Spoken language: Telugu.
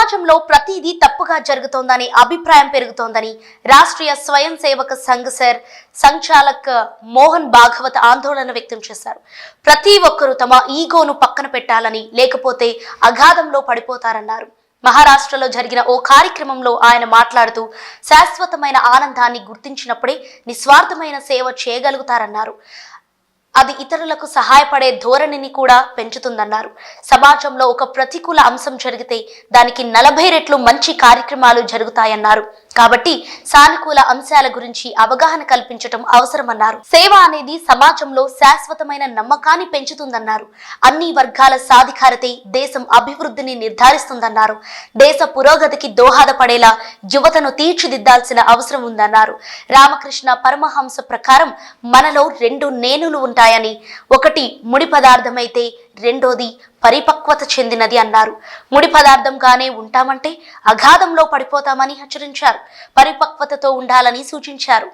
సమాజంలో ప్రతిదీ తప్పుగా జరుగుతోందని అభిప్రాయం పెరుగుతోందని రాష్ట్రీయ స్వయం సేవక సంఘ్ సంచాలక్ మోహన్ భాగవత్ ఆందోళన వ్యక్తం చేశారు. ప్రతి ఒక్కరూ తమ ఈగోను పక్కన పెట్టాలని, లేకపోతే అగాధంలో పడిపోతారన్నారు. మహారాష్ట్రలో జరిగిన ఓ కార్యక్రమంలో ఆయన మాట్లాడుతూ శాశ్వతమైన ఆనందాన్ని గుర్తించినప్పుడే నిస్వార్థమైన సేవ చేయగలుగుతారన్నారు. అది ఇతరులకు సహాయపడే ధోరణిని కూడా పెంచుతుందన్నారు. సమాజంలో ఒక ప్రతికూల అంశం జరిగితే దానికి 40 రెట్లు మంచి కార్యక్రమాలు జరుగుతాయన్నారు. కాబట్టి సానుకూల అంశాల గురించి అవగాహన కల్పించటం అవసరమన్నారు. సేవ అనేది సమాజంలో శాశ్వతమైన నమ్మకాన్ని పెంచుతుందన్నారు. అన్ని వర్గాల సాధికారతే దేశం అభివృద్ధిని నిర్ధారిస్తుందన్నారు. దేశ పురోగతికి దోహదపడేలా యువతను తీర్చిదిద్దాల్సిన అవసరం ఉందన్నారు. రామకృష్ణ పరమహంస ప్రకారం మనలో 2 నేనులు ఉంటాయని, ఒకటి ముడి పదార్థమైతే రెండోది పరిపక్వత చెందినది అన్నారు. ముడి పదార్థంగానే ఉంటామంటే అగాధంలో పడిపోతామని హెచ్చరించారు. పరిపక్వతతో ఉండాలని సూచించారు.